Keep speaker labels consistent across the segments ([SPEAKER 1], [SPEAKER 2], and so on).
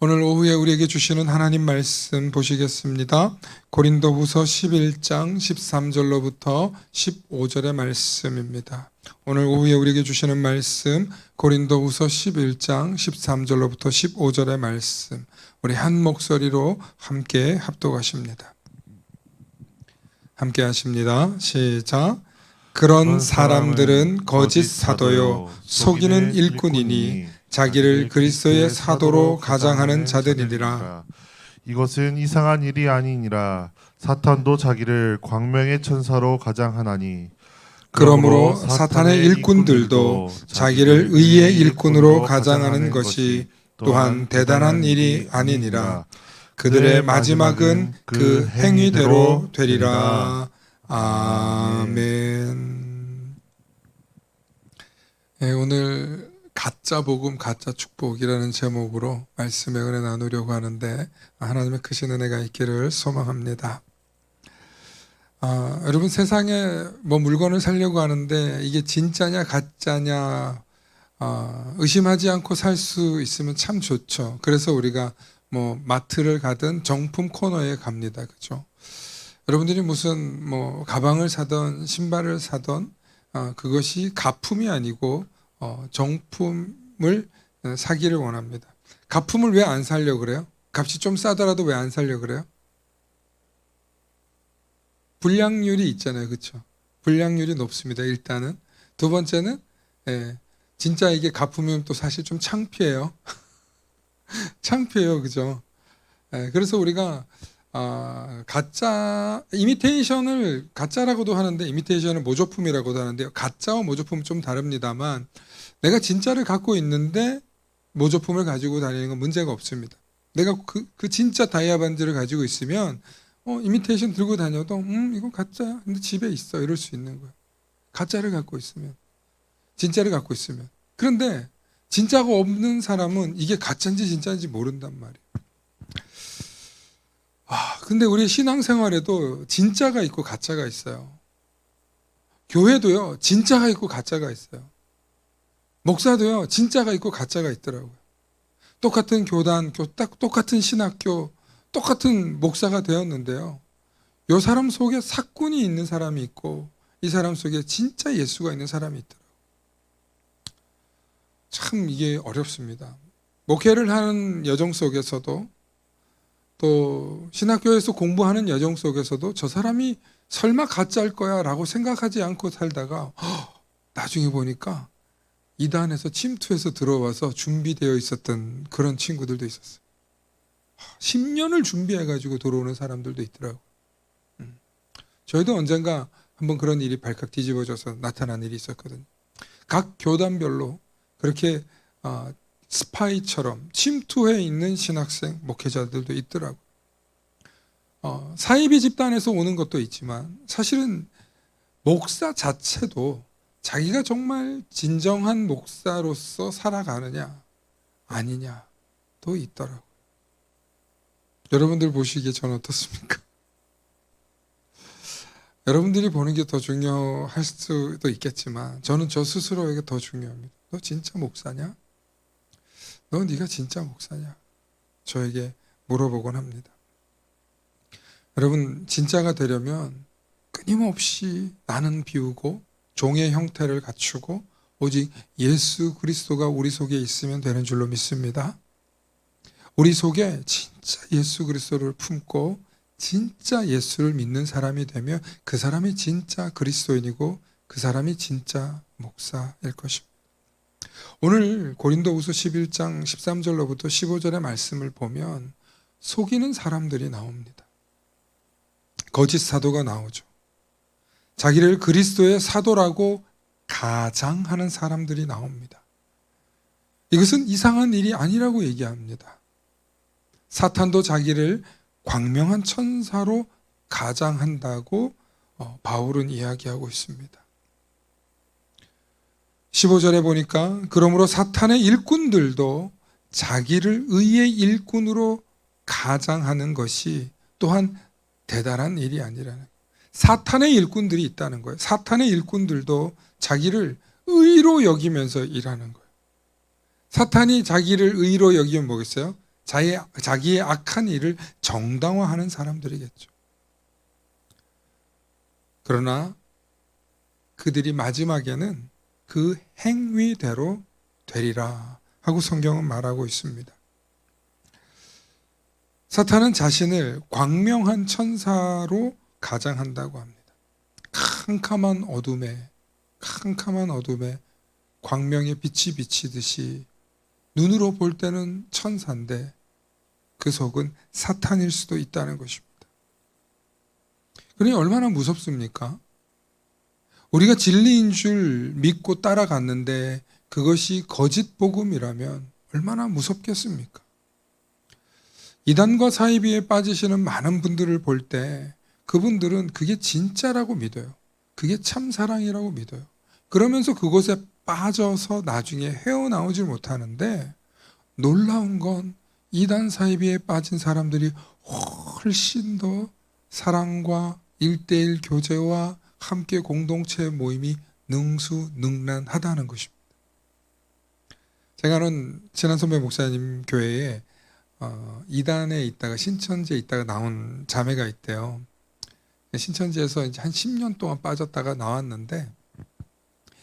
[SPEAKER 1] 오늘 오후에 우리에게 주시는 하나님 말씀 보시겠습니다. 고린도후서 11장 13절로부터 15절의 말씀입니다. 오늘 오후에 우리에게 주시는 말씀 고린도후서 11장 13절로부터 15절의 말씀, 우리 한 목소리로 함께 합독하십니다. 함께 하십니다. 시작. 그런 사람들은 거짓 사도요 속이는 일꾼이니 자기를 그리스도의 사도로 가장하는 자들이니라.
[SPEAKER 2] 이것은 이상한 일이 아니니라. 사탄도 자기를 광명의 천사로 가장하나니.
[SPEAKER 1] 그러므로 사탄의 일꾼들도 자기를 의의 일꾼으로 가장하는 것이 또한 대단한 일이 아니니라. 그들의 마지막은 그 행위대로 되리라. 아멘. 네, 오늘 가짜 복음, 가짜 축복이라는 제목으로 말씀의 은혜 나누려고 하는데 하나님의 크신 은혜가 있기를 소망합니다. 여러분, 세상에 뭐 물건을 사려고 하는데 이게 진짜냐 가짜냐 의심하지 않고 살 수 있으면 참 좋죠. 그래서 우리가 뭐 마트를 가든 정품 코너에 갑니다. 그렇죠? 여러분들이 무슨 뭐 가방을 사던 신발을 사던 그것이 가품이 아니고 정품을 사기를 원합니다. 가품을 왜 안 사려고 그래요? 값이 좀 싸더라도 왜 안 사려고 그래요? 불량률이 있잖아요. 그렇죠? 불량률이 높습니다. 일단은. 두 번째는 진짜 이게 가품이면 또 사실 좀 창피해요. 창피해요. 그죠? 그래서 우리가 가짜, 이미테이션을 가짜라고도 하는데 이미테이션을 모조품이라고도 하는데요. 가짜와 모조품은 좀 다릅니다만 내가 진짜를 갖고 있는데 모조품을 가지고 다니는 건 문제가 없습니다. 내가 그 진짜 다이아 반지를 가지고 있으면 이미테이션 들고 다녀도 이거 가짜야. 근데 집에 있어. 이럴 수 있는 거예요. 가짜를 갖고 있으면. 진짜를 갖고 있으면. 그런데 진짜가 없는 사람은 이게 가짜인지 진짜인지 모른단 말이에요. 근데 우리 신앙생활에도 진짜가 있고 가짜가 있어요. 교회도요, 진짜가 있고 가짜가 있어요. 목사도요, 진짜가 있고 가짜가 있더라고요. 똑같은 교단, 똑같은 신학교, 똑같은 목사가 되었는데요. 이 사람 속에 사꾼이 있는 사람이 있고 이 사람 속에 진짜 예수가 있는 사람이 있더라고요. 참 이게 어렵습니다. 목회를 하는 여정 속에서도 또 신학교에서 공부하는 여정 속에서도 저 사람이 설마 가짜일 거야 라고 생각하지 않고 살다가 나중에 보니까 이단에서 침투해서 들어와서 준비되어 있었던 그런 친구들도 있었어요. 10년을 준비해가지고 들어오는 사람들도 있더라고요. 저희도 언젠가 한번 그런 일이 발칵 뒤집어져서 나타난 일이 있었거든요. 각 교단별로 그렇게 스파이처럼 침투해 있는 신학생, 목회자들도 있더라고요. 사이비 집단에서 오는 것도 있지만 사실은 목사 자체도 자기가 정말 진정한 목사로서 살아가느냐 아니냐도 있더라고요. 여러분들 보시기에 저는 어떻습니까? 여러분들이 보는 게 더 중요할 수도 있겠지만 저는 저 스스로에게 더 중요합니다. 너 진짜 목사냐? 너 네가 진짜 목사냐? 저에게 물어보곤 합니다. 여러분, 진짜가 되려면 끊임없이 나는 비우고 종의 형태를 갖추고 오직 예수 그리스도가 우리 속에 있으면 되는 줄로 믿습니다. 우리 속에 진짜 예수 그리스도를 품고 진짜 예수를 믿는 사람이 되면 그 사람이 진짜 그리스도인이고 그 사람이 진짜 목사일 것입니다. 오늘 고린도후서 11장 13절로부터 15절의 말씀을 보면 속이는 사람들이 나옵니다. 거짓 사도가 나오죠. 자기를 그리스도의 사도라고 가장하는 사람들이 나옵니다. 이것은 이상한 일이 아니라고 얘기합니다. 사탄도 자기를 광명한 천사로 가장한다고 바울은 이야기하고 있습니다. 15절에 보니까 그러므로 사탄의 일꾼들도 자기를 의의 일꾼으로 가장하는 것이 또한 대단한 일이 아니라는 거예요. 사탄의 일꾼들이 있다는 거예요. 사탄의 일꾼들도 자기를 의로 여기면서 일하는 거예요. 사탄이 자기를 의로 여기면 뭐겠어요? 자기의 악한 일을 정당화하는 사람들이겠죠. 그러나 그들이 마지막에는 그 행위대로 되리라 하고 성경은 말하고 있습니다. 사탄은 자신을 광명한 천사로 가장한다고 합니다. 캄캄한 어둠에 광명의 빛이 비치듯이 눈으로 볼 때는 천사인데 그 속은 사탄일 수도 있다는 것입니다. 그러니 얼마나 무섭습니까? 우리가 진리인 줄 믿고 따라갔는데 그것이 거짓 복음이라면 얼마나 무섭겠습니까? 이단과 사이비에 빠지시는 많은 분들을 볼 때 그분들은 그게 진짜라고 믿어요. 그게 참 사랑이라고 믿어요. 그러면서 그곳에 빠져서 나중에 헤어나오질 못하는데 놀라운 건 이단 사이비에 빠진 사람들이 훨씬 더 사랑과 일대일 교제와 함께 공동체 모임이 능수능란하다는 것입니다. 제가 아는 친한 선배 목사님 교회에 이단에 있다가 신천지에 있다가 나온 자매가 있대요. 신천지에서 이제 한 10년 동안 빠졌다가 나왔는데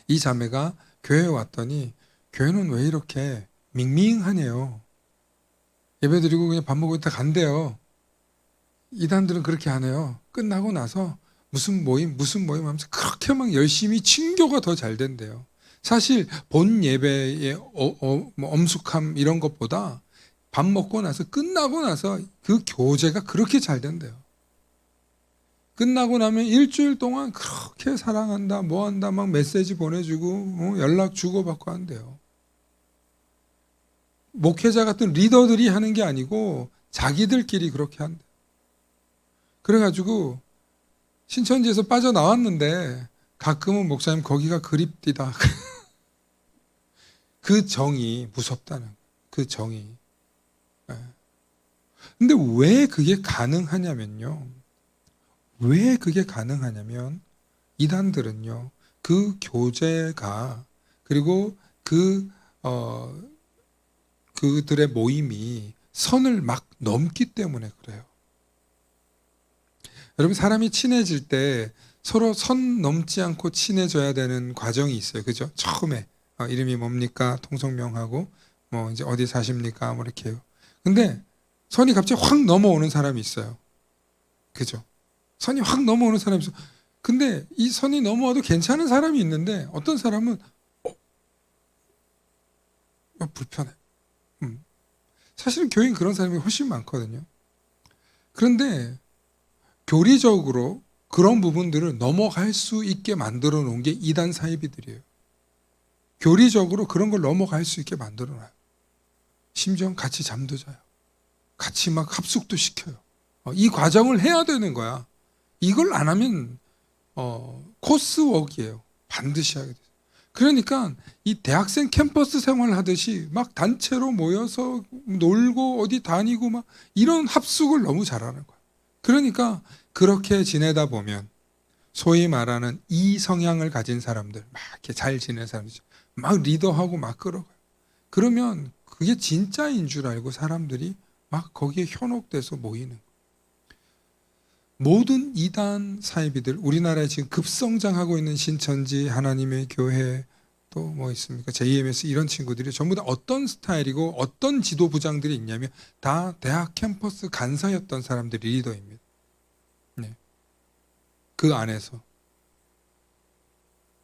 [SPEAKER 1] 이 자매가 교회에 왔더니 교회는 왜 이렇게 밍밍하네요. 예배 드리고 그냥 밥 먹고 있다 간대요. 이단들은 그렇게 안 해요. 끝나고 나서 무슨 모임 하면서 그렇게 막 열심히 친교가 더 잘 된대요. 사실 본 예배의 엄숙함 이런 것보다 밥 먹고 나서 끝나고 나서 그 교제가 그렇게 잘 된대요. 끝나고 나면 일주일 동안 그렇게 사랑한다, 뭐한다, 막 메시지 보내주고 연락 주고받고 한대요. 목회자 같은 리더들이 하는 게 아니고 자기들끼리 그렇게 한대요. 그래가지고 신천지에서 빠져나왔는데 가끔은 목사님 거기가 그립디다. 그 정이 무섭다는 그 정이. 근데 왜 그게 가능하냐면요. 왜 그게 가능하냐면 이단들은요. 그 교제가 그리고 그들의 모임이 선을 막 넘기 때문에 그래요. 여러분 사람이 친해질 때 서로 선 넘지 않고 친해져야 되는 과정이 있어요. 그죠? 처음에 이름이 뭡니까? 통성명하고 뭐 이제 어디 사십니까? 뭐 이렇게 해요. 근데 선이 갑자기 확 넘어오는 사람이 있어요. 그죠? 선이 확 넘어오는 사람이 있어. 근데 이 선이 넘어와도 괜찮은 사람이 있는데 어떤 사람은 불편해. 사실은 교인 그런 사람이 훨씬 많거든요. 그런데 교리적으로 그런 부분들을 넘어갈 수 있게 만들어 놓은 게 이단 사이비들이에요. 교리적으로 그런 걸 넘어갈 수 있게 만들어 놔요. 심지어 같이 잠도 자요. 같이 막 합숙도 시켜요. 이 과정을 해야 되는 거야. 이걸 안 하면 코스웍이에요. 반드시 하게 돼요. 그러니까 이 대학생 캠퍼스 생활 하듯이 막 단체로 모여서 놀고 어디 다니고 막 이런 합숙을 너무 잘하는 거야. 그러니까 그렇게 지내다 보면 소위 말하는 이 성향을 가진 사람들, 막 이렇게 잘 지내는 사람들, 막 리더하고 막 끌어가요. 그러면 그게 진짜인 줄 알고 사람들이 막 거기에 현혹돼서 모이는 거예요. 모든 이단 사이비들, 우리나라에 지금 급성장하고 있는 신천지, 하나님의 교회, 또 뭐 있습니까? JMS 이런 친구들이 전부 다 어떤 스타일이고 어떤 지도부장들이 있냐면 다 대학 캠퍼스 간사였던 사람들이 리더입니다. 네. 그 안에서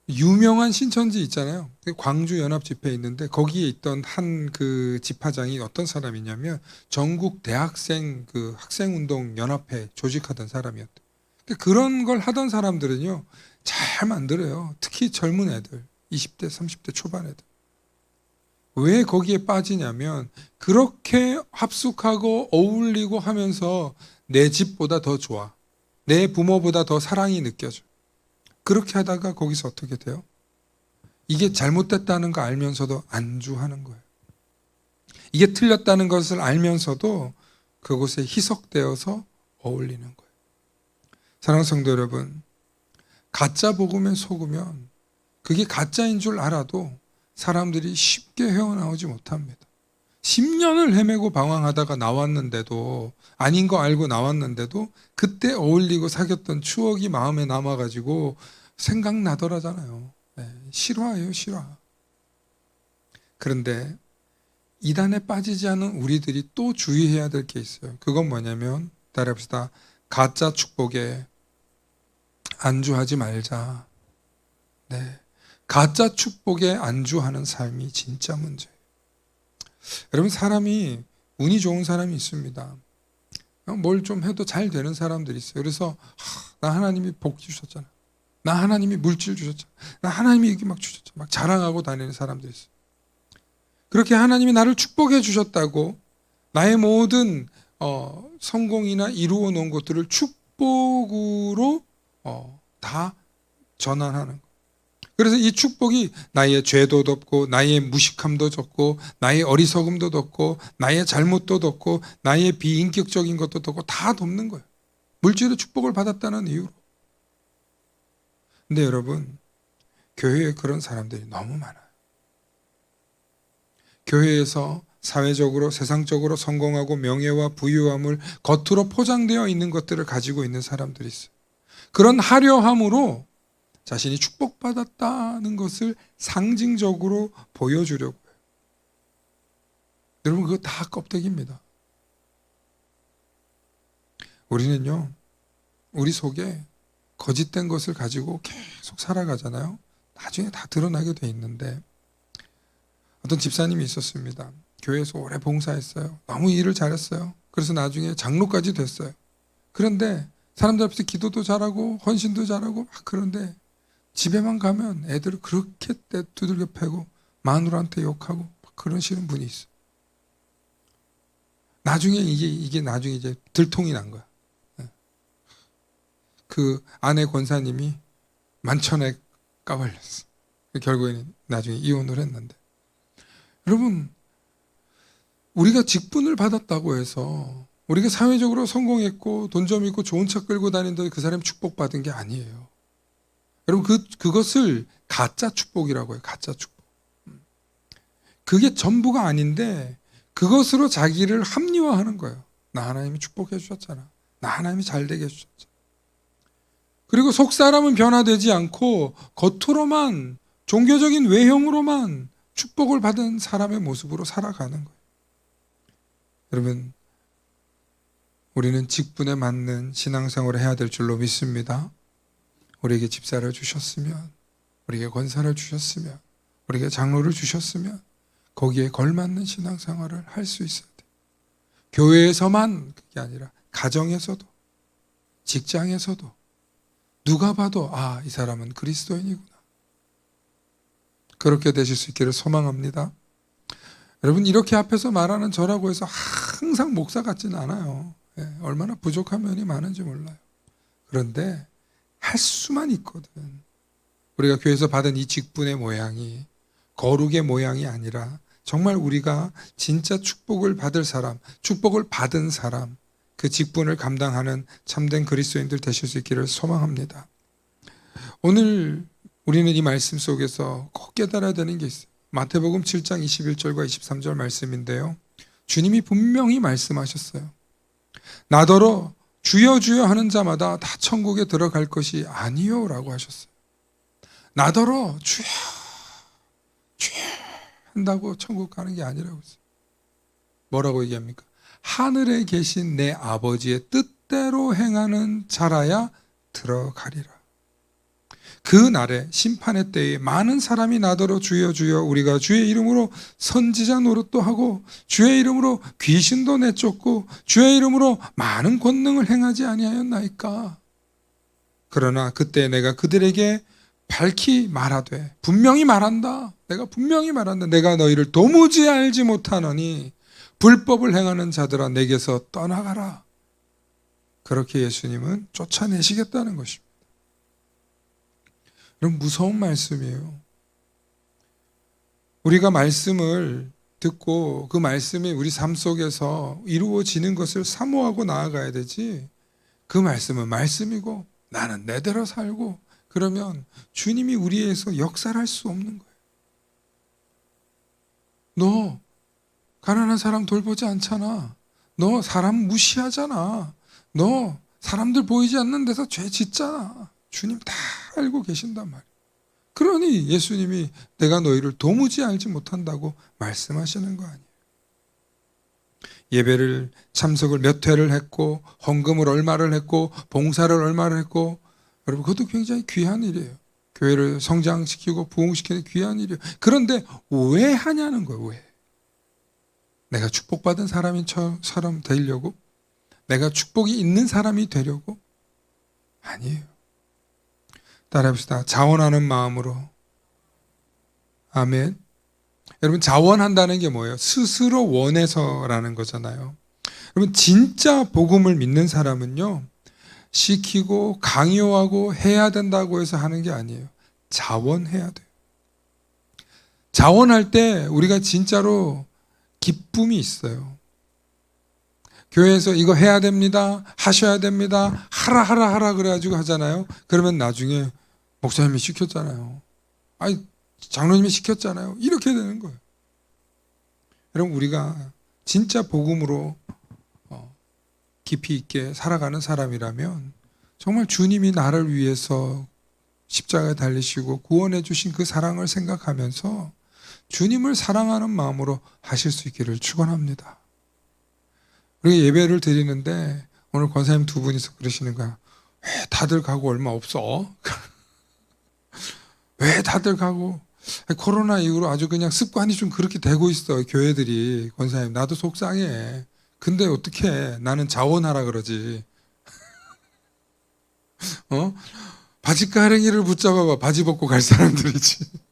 [SPEAKER 1] 유명한 신천지 있잖아요. 광주 연합 집회 있는데 거기에 있던 한 그 집화장이 어떤 사람이냐면 전국 대학생 그 학생운동 연합회 조직하던 사람이었대요. 그런 걸 하던 사람들은요 잘 만들어요. 특히 젊은 애들, 20대, 30대 초반 애들. 왜 거기에 빠지냐면 그렇게 합숙하고 어울리고 하면서 내 집보다 더 좋아. 내 부모보다 더 사랑이 느껴져. 그렇게 하다가 거기서 어떻게 돼요? 이게 잘못됐다는 거 알면서도 안주하는 거예요. 이게 틀렸다는 것을 알면서도 그곳에 희석되어서 어울리는 거예요. 사랑하는 성도 여러분, 가짜 복음에 속으면 그게 가짜인 줄 알아도 사람들이 쉽게 헤어나오지 못합니다. 10년을 헤매고 방황하다가 나왔는데도, 아닌 거 알고 나왔는데도 그때 어울리고 사귀었던 추억이 마음에 남아가지고 생각나더라잖아요. 네, 실화예요, 실화. 그런데 이단에 빠지지 않은 우리들이 또 주의해야 될 게 있어요. 그건 뭐냐면, 따라합시다. 가짜 축복에 안주하지 말자. 네, 가짜 축복에 안주하는 삶이 진짜 문제예요. 여러분, 사람이 운이 좋은 사람이 있습니다. 뭘 좀 해도 잘 되는 사람들이 있어요. 그래서 나 하나님이 복 주셨잖아. 나 하나님이 물질 주셨잖아. 나 하나님이 이렇게 막 주셨잖아. 막 자랑하고 다니는 사람들이 있어요. 그렇게 하나님이 나를 축복해 주셨다고 나의 모든 성공이나 이루어 놓은 것들을 축복으로 다 전환하는 거예요. 그래서 이 축복이 나의 죄도 덮고 나의 무식함도 덮고 나의 어리석음도 덮고 나의 잘못도 덮고 나의 비인격적인 것도 덮고 다 덮는 거예요. 물질의 축복을 받았다는 이유로. 근데 여러분, 교회에 그런 사람들이 너무 많아요. 교회에서 사회적으로 세상적으로 성공하고 명예와 부유함을 겉으로 포장되어 있는 것들을 가지고 있는 사람들이 있어요. 그런 화려함으로 자신이 축복받았다는 것을 상징적으로 보여주려고 해요. 여러분, 그거 다 껍데기입니다. 우리는요, 우리 속에 거짓된 것을 가지고 계속 살아가잖아요. 나중에 다 드러나게 돼 있는데, 어떤 집사님이 있었습니다. 교회에서 오래 봉사했어요. 너무 일을 잘했어요. 그래서 나중에 장로까지 됐어요. 그런데 사람들 앞에서 기도도 잘하고 헌신도 잘하고 막 그런데 집에만 가면 애들을 그렇게 두들겨 패고 마누라한테 욕하고 막 그러시는 분이 있어요. 나중에 이게 나중에 이제 들통이 난 거야. 그 아내 권사님이 만천에 까발렸어. 결국에는 나중에 이혼을 했는데. 여러분, 우리가 직분을 받았다고 해서 우리가 사회적으로 성공했고 돈 좀 있고 좋은 차 끌고 다닌다고 그 사람이 축복받은 게 아니에요. 여러분, 그것을 가짜 축복이라고 해요. 가짜 축복. 그게 전부가 아닌데 그것으로 자기를 합리화하는 거예요. 나 하나님이 축복해 주셨잖아. 나 하나님이 잘 되게 해주셨잖아. 그리고 속 사람은 변화되지 않고 겉으로만 종교적인 외형으로만 축복을 받은 사람의 모습으로 살아가는 거예요. 여러분, 우리는 직분에 맞는 신앙생활을 해야 될 줄로 믿습니다. 우리에게 집사를 주셨으면, 우리에게 권사를 주셨으면, 우리에게 장로를 주셨으면 거기에 걸맞는 신앙생활을 할 수 있어야 돼요. 교회에서만 그게 아니라 가정에서도, 직장에서도 누가 봐도 이 사람은 그리스도인이구나. 그렇게 되실 수 있기를 소망합니다. 여러분, 이렇게 앞에서 말하는 저라고 해서 항상 목사 같지는 않아요. 얼마나 부족한 면이 많은지 몰라요. 그런데 할 수만 있거든. 우리가 교회에서 받은 이 직분의 모양이 거룩의 모양이 아니라 정말 우리가 진짜 축복을 받을 사람, 축복을 받은 사람, 그 직분을 감당하는 참된 그리스도인들 되실 수 있기를 소망합니다. 오늘 우리는 이 말씀 속에서 꼭 깨달아야 되는 게 있어요. 마태복음 7장 21절과 23절 말씀인데요. 주님이 분명히 말씀하셨어요. 나더러 주여 주여 하는 자마다 다 천국에 들어갈 것이 아니요 라고 하셨어요. 나더러 주여 주여 한다고 천국 가는 게 아니라고 했어요. 뭐라고 얘기합니까? 하늘에 계신 내 아버지의 뜻대로 행하는 자라야 들어가리라. 그 날에 심판의 때에 많은 사람이 나더러 주여 주여 우리가 주의 이름으로 선지자 노릇도 하고 주의 이름으로 귀신도 내쫓고 주의 이름으로 많은 권능을 행하지 아니하였나이까. 그러나 그때 내가 그들에게 밝히 말하되, 분명히 말한다. 내가 분명히 말한다. 내가 너희를 도무지 알지 못하노니 불법을 행하는 자들아 내게서 떠나가라. 그렇게 예수님은 쫓아내시겠다는 것입니다. 여러분, 무서운 말씀이에요. 우리가 말씀을 듣고 그 말씀이 우리 삶 속에서 이루어지는 것을 사모하고 나아가야 되지, 그 말씀은 말씀이고 나는 내대로 살고 그러면 주님이 우리에서 역사를 할 수 없는 거예요. 너 가난한 사람 돌보지 않잖아. 너 사람 무시하잖아. 너 사람들 보이지 않는 데서 죄 짓잖아. 주님 다 알고 계신단 말이에요. 그러니 예수님이 내가 너희를 도무지 알지 못한다고 말씀하시는 거 아니에요. 예배를 참석을 몇 회를 했고 헌금을 얼마를 했고 봉사를 얼마를 했고 여러분 그것도 굉장히 귀한 일이에요. 교회를 성장시키고 부흥시키는 귀한 일이에요. 그런데 왜 하냐는 거예요. 왜? 내가 축복받은 사람처럼 되려고? 내가 축복이 있는 사람이 되려고? 아니에요. 따라합시다. 자원하는 마음으로. 아멘. 여러분 자원한다는 게 뭐예요? 스스로 원해서라는 거잖아요. 여러분 진짜 복음을 믿는 사람은요. 시키고 강요하고 해야 된다고 해서 하는 게 아니에요. 자원해야 돼요. 자원할 때 우리가 진짜로 기쁨이 있어요. 교회에서 이거 해야 됩니다. 하셔야 됩니다. 하라 그래가지고 하잖아요. 그러면 나중에 목사님이 시켰잖아요. 아니 장로님이 시켰잖아요. 이렇게 되는 거예요. 여러분 우리가 진짜 복음으로 깊이 있게 살아가는 사람이라면 정말 주님이 나를 위해서 십자가에 달리시고 구원해 주신 그 사랑을 생각하면서 주님을 사랑하는 마음으로 하실 수 있기를 축원합니다. 우리가 예배를 드리는데 오늘 권사님 두 분이서 그러시는 거야. 왜 다들 가고 얼마 없어? 왜 다들 가고? 코로나 이후로 아주 그냥 습관이 좀 그렇게 되고 있어. 교회들이. 권사님 나도 속상해. 근데 어떻게 나는 자원하라 그러지. 바지가랭이를 붙잡아봐. 바지 벗고 갈 사람들이지.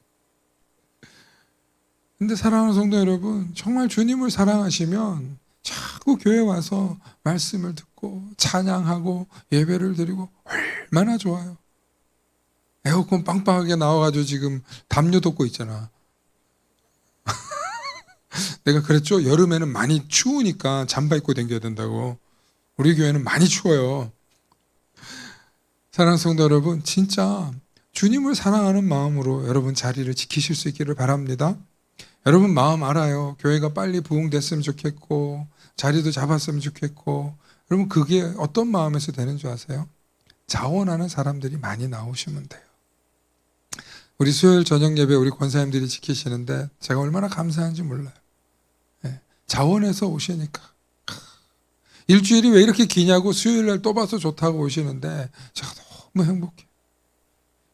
[SPEAKER 1] 근데 사랑하는 성도 여러분, 정말 주님을 사랑하시면 자꾸 교회 와서 말씀을 듣고 찬양하고 예배를 드리고 얼마나 좋아요. 에어컨 빵빵하게 나와가지고 지금 담요 덮고 있잖아. 내가 그랬죠? 여름에는 많이 추우니까 잠바 입고 다녀야 된다고. 우리 교회는 많이 추워요. 사랑하는 성도 여러분, 진짜 주님을 사랑하는 마음으로 여러분 자리를 지키실 수 있기를 바랍니다. 여러분 마음 알아요. 교회가 빨리 부흥됐으면 좋겠고 자리도 잡았으면 좋겠고 여러분 그게 어떤 마음에서 되는 줄 아세요? 자원하는 사람들이 많이 나오시면 돼요. 우리 수요일 저녁 예배 우리 권사님들이 지키시는데 제가 얼마나 감사한지 몰라요. 자원해서 오시니까 일주일이 왜 이렇게 기냐고 수요일날 또 봐서 좋다고 오시는데 제가 너무 행복해요.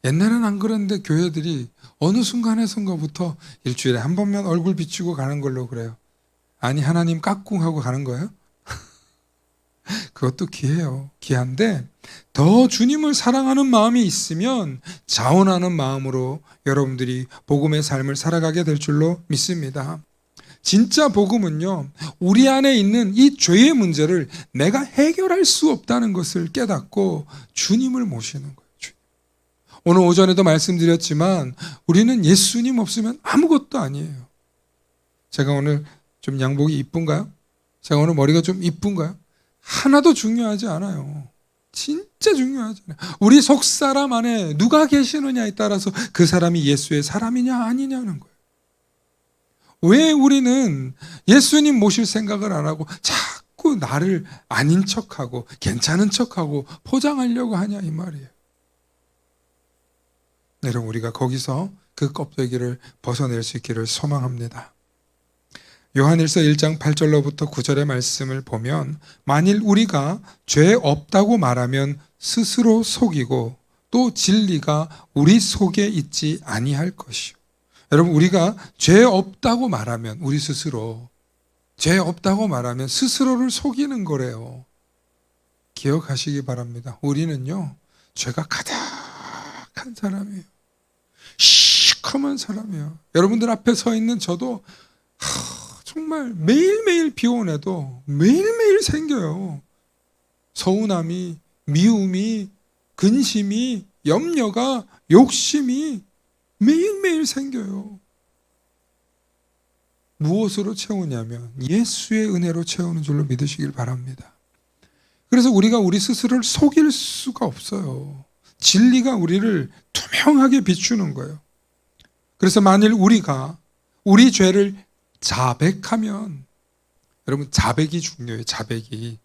[SPEAKER 1] 옛날엔 안 그랬는데 교회들이 어느 순간에선가부터 일주일에 한 번만 얼굴 비추고 가는 걸로 그래요. 아니 하나님 깍꿍하고 가는 거예요? 그것도 귀해요. 귀한데 더 주님을 사랑하는 마음이 있으면 자원하는 마음으로 여러분들이 복음의 삶을 살아가게 될 줄로 믿습니다. 진짜 복음은요, 우리 안에 있는 이 죄의 문제를 내가 해결할 수 없다는 것을 깨닫고 주님을 모시는 거예요. 오늘 오전에도 말씀드렸지만 우리는 예수님 없으면 아무것도 아니에요. 제가 오늘 좀 양복이 이쁜가요? 제가 오늘 머리가 좀 이쁜가요? 하나도 중요하지 않아요. 진짜 중요하지 않아요. 우리 속사람 안에 누가 계시느냐에 따라서 그 사람이 예수의 사람이냐 아니냐는 거예요. 왜 우리는 예수님 모실 생각을 안 하고 자꾸 나를 아닌 척하고 괜찮은 척하고 포장하려고 하냐 이 말이에요. 여러분 우리가 거기서 그 껍데기를 벗어낼 수 있기를 소망합니다. 요한일서 1장 8절로부터 9절의 말씀을 보면 만일 우리가 죄 없다고 말하면 스스로 속이고 또 진리가 우리 속에 있지 아니할 것이요. 여러분 우리가 죄 없다고 말하면 우리 스스로 죄 없다고 말하면 스스로를 속이는 거래요. 기억하시기 바랍니다. 우리는요 죄가 가득한 사람이에요. 시커먼 사람이에요. 여러분들 앞에 서 있는 저도 정말 매일매일 비오내도 매일매일 생겨요. 서운함이, 미움이, 근심이, 염려가, 욕심이 매일매일 생겨요. 무엇으로 채우냐면 예수의 은혜로 채우는 줄로 믿으시길 바랍니다. 그래서 우리가 우리 스스로를 속일 수가 없어요. 진리가 우리를 투명하게 비추는 거예요. 그래서 만일 우리가 우리 죄를 자백하면 여러분 자백이 중요해요. 자백이.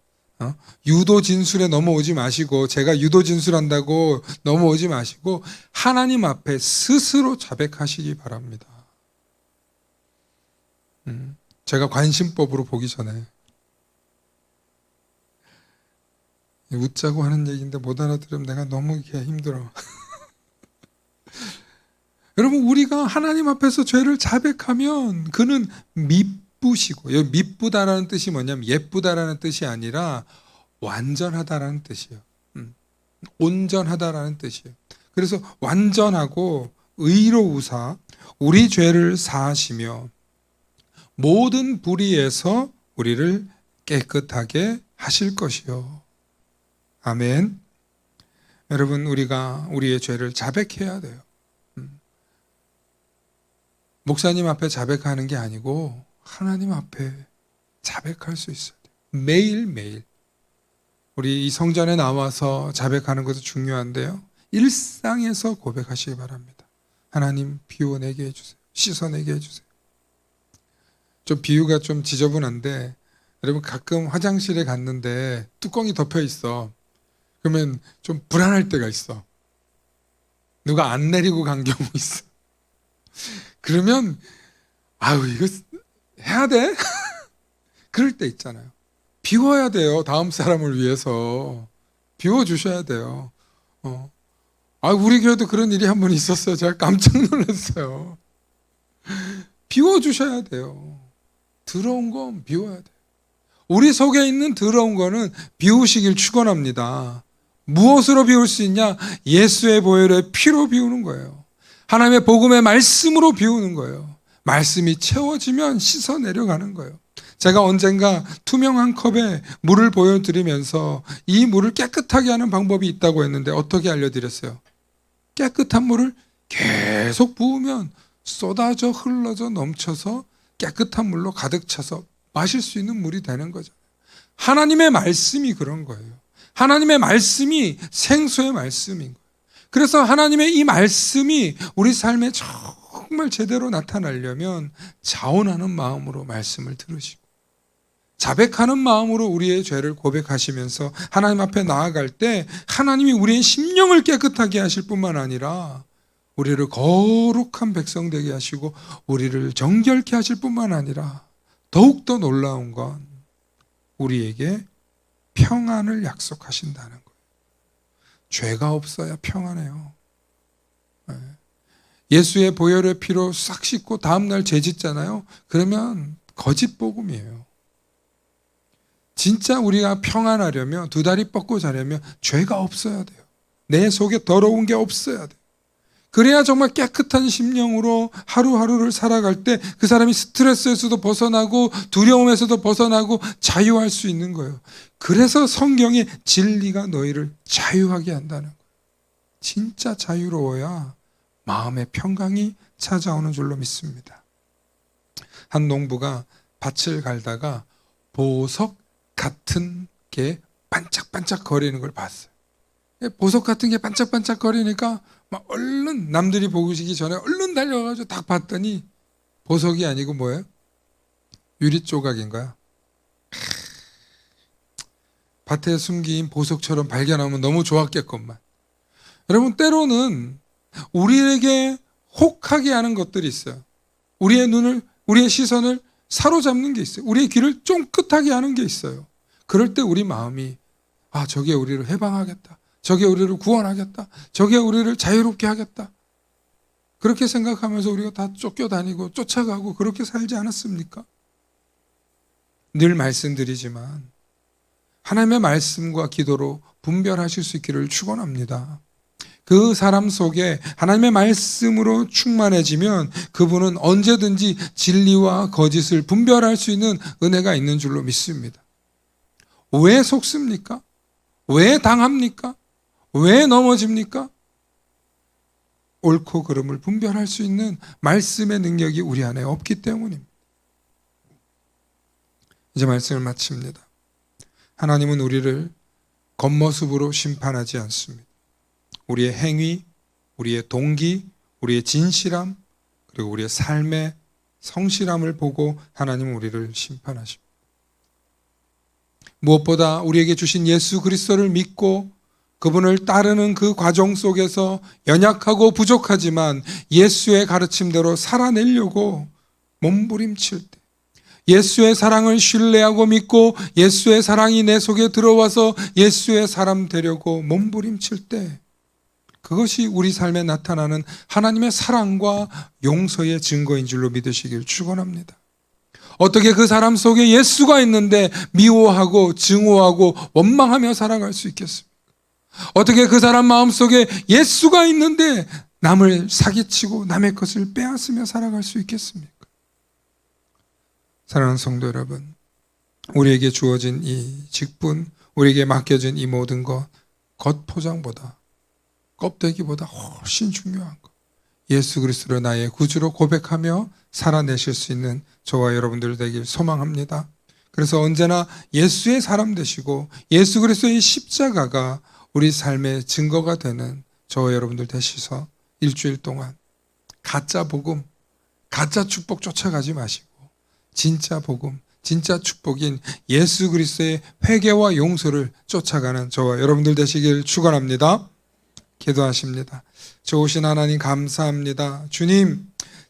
[SPEAKER 1] 유도 진술에 넘어오지 마시고 제가 유도 진술한다고 넘어오지 마시고 하나님 앞에 스스로 자백하시기 바랍니다. 제가 관심법으로 보기 전에 웃자고 하는 얘기인데 못 알아들으면 내가 너무 힘들어. 여러분 우리가 하나님 앞에서 죄를 자백하면 그는 미쁘시고, 여기 미쁘다라는 뜻이 뭐냐면 예쁘다라는 뜻이 아니라 완전하다라는 뜻이에요. 온전하다라는 뜻이에요. 그래서 완전하고 의로우사 우리 죄를 사하시며 모든 불의에서 우리를 깨끗하게 하실 것이요. 아멘. 여러분 우리가 우리의 죄를 자백해야 돼요. 목사님 앞에 자백하는 게 아니고 하나님 앞에 자백할 수 있어야 돼요. 매일매일. 우리 이 성전에 나와서 자백하는 것도 중요한데요. 일상에서 고백하시기 바랍니다. 하나님 비워내게 해주세요. 씻어내게 해주세요. 좀 비유가 좀 지저분한데 여러분 가끔 화장실에 갔는데 뚜껑이 덮여 있어. 그러면 좀 불안할 때가 있어. 누가 안 내리고 간 경우 있어. 그러면 아유 이거 해야 돼? 그럴 때 있잖아요. 비워야 돼요. 다음 사람을 위해서 비워주셔야 돼요. 우리 교회도 그런 일이 한 번 있었어요. 제가 깜짝 놀랐어요. 비워주셔야 돼요. 더러운 건 비워야 돼요. 우리 속에 있는 더러운 거는 비우시길 축원합니다. 무엇으로 비울 수 있냐? 예수의 보혈의 피로 비우는 거예요. 하나님의 복음의 말씀으로 비우는 거예요. 말씀이 채워지면 씻어 내려가는 거예요. 제가 언젠가 투명한 컵에 물을 보여드리면서 이 물을 깨끗하게 하는 방법이 있다고 했는데 어떻게 알려드렸어요? 깨끗한 물을 계속 부으면 쏟아져 흘러져 넘쳐서 깨끗한 물로 가득 차서 마실 수 있는 물이 되는 거죠. 하나님의 말씀이 그런 거예요. 하나님의 말씀이 생수의 말씀인 거예요. 그래서 하나님의 이 말씀이 우리 삶에 정말 제대로 나타나려면 자원하는 마음으로 말씀을 들으시고 자백하는 마음으로 우리의 죄를 고백하시면서 하나님 앞에 나아갈 때 하나님이 우리의 심령을 깨끗하게 하실 뿐만 아니라 우리를 거룩한 백성 되게 하시고 우리를 정결케 하실 뿐만 아니라 더욱더 놀라운 건 우리에게 평안을 약속하신다는 거예요. 죄가 없어야 평안해요. 예수의 보혈의 피로 싹 씻고 다음날 죄 짓잖아요. 그러면 거짓 복음이에요. 진짜 우리가 평안하려면 두 다리 뻗고 자려면 죄가 없어야 돼요. 내 속에 더러운 게 없어야 돼요. 그래야 정말 깨끗한 심령으로 하루하루를 살아갈 때 그 사람이 스트레스에서도 벗어나고 두려움에서도 벗어나고 자유할 수 있는 거예요. 그래서 성경에 진리가 너희를 자유하게 한다는 거예요. 진짜 자유로워야 마음의 평강이 찾아오는 줄로 믿습니다. 한 농부가 밭을 갈다가 보석 같은 게 반짝반짝 거리는 걸 봤어요. 보석 같은 게 반짝반짝 거리니까 막 얼른 남들이 보시기 전에 얼른 달려가지고 딱 봤더니 보석이 아니고 뭐예요? 유리 조각인 거야. 밭에 숨긴 보석처럼 발견하면 너무 좋았겠건만. 여러분 때로는 우리에게 혹하게 하는 것들이 있어요. 우리의 눈을, 우리의 시선을 사로잡는 게 있어요. 우리의 귀를 쫑긋하게 하는 게 있어요. 그럴 때 우리 마음이 저게 우리를 해방하겠다. 저게 우리를 구원하겠다. 저게 우리를 자유롭게 하겠다. 그렇게 생각하면서 우리가 다 쫓겨다니고 쫓아가고 그렇게 살지 않았습니까? 늘 말씀드리지만 하나님의 말씀과 기도로 분별하실 수 있기를 축원합니다. 그 사람 속에 하나님의 말씀으로 충만해지면 그분은 언제든지 진리와 거짓을 분별할 수 있는 은혜가 있는 줄로 믿습니다. 왜 속습니까? 왜 당합니까? 왜 넘어집니까? 옳고 그름을 분별할 수 있는 말씀의 능력이 우리 안에 없기 때문입니다. 이제 말씀을 마칩니다. 하나님은 우리를 겉모습으로 심판하지 않습니다. 우리의 행위, 우리의 동기, 우리의 진실함, 그리고 우리의 삶의 성실함을 보고 하나님은 우리를 심판하십니다. 무엇보다 우리에게 주신 예수 그리스도를 믿고 그분을 따르는 그 과정 속에서 연약하고 부족하지만 예수의 가르침대로 살아내려고 몸부림칠 때, 예수의 사랑을 신뢰하고 믿고 예수의 사랑이 내 속에 들어와서 예수의 사람 되려고 몸부림칠 때, 그것이 우리 삶에 나타나는 하나님의 사랑과 용서의 증거인 줄로 믿으시길 축원합니다. 어떻게 그 사람 속에 예수가 있는데 미워하고 증오하고 원망하며 살아갈 수 있겠습니까? 어떻게 그 사람 마음속에 예수가 있는데 남을 사기치고 남의 것을 빼앗으며 살아갈 수 있겠습니까? 사랑하는 성도 여러분, 우리에게 주어진 이 직분, 우리에게 맡겨진 이 모든 것, 겉포장보다, 껍데기보다 훨씬 중요한 것, 예수 그리스도를 나의 구주로 고백하며 살아내실 수 있는 저와 여러분들 되길 소망합니다. 그래서 언제나 예수의 사람 되시고 예수 그리스도의 십자가가 우리 삶의 증거가 되는 저와 여러분들 되셔서 일주일 동안 가짜 복음, 가짜 축복 쫓아가지 마시고 진짜 복음, 진짜 축복인 예수 그리스도의 회개와 용서를 쫓아가는 저와 여러분들 되시길 축원합니다. 기도하십니다. 좋으신 하나님 감사합니다. 주님,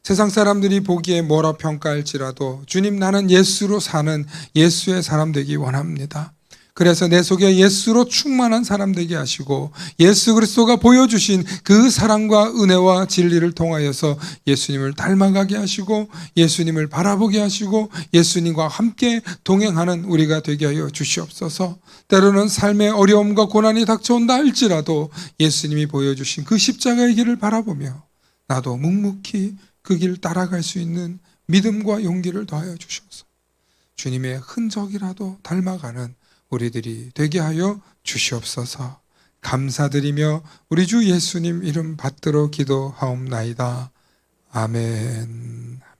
[SPEAKER 1] 세상 사람들이 보기에 뭐라 평가할지라도 주님, 나는 예수로 사는 예수의 사람 되기 원합니다. 그래서 내 속에 예수로 충만한 사람 되게 하시고 예수 그리스도가 보여주신 그 사랑과 은혜와 진리를 통하여서 예수님을 닮아가게 하시고 예수님을 바라보게 하시고 예수님과 함께 동행하는 우리가 되게 하여 주시옵소서. 때로는 삶의 어려움과 고난이 닥쳐온다 할지라도 예수님이 보여주신 그 십자가의 길을 바라보며 나도 묵묵히 그 길 따라갈 수 있는 믿음과 용기를 더하여 주셔서 주님의 흔적이라도 닮아가는 우리들이 되게 하여 주시옵소서. 감사드리며 우리 주 예수님 이름 받들어 기도하옵나이다. 아멘.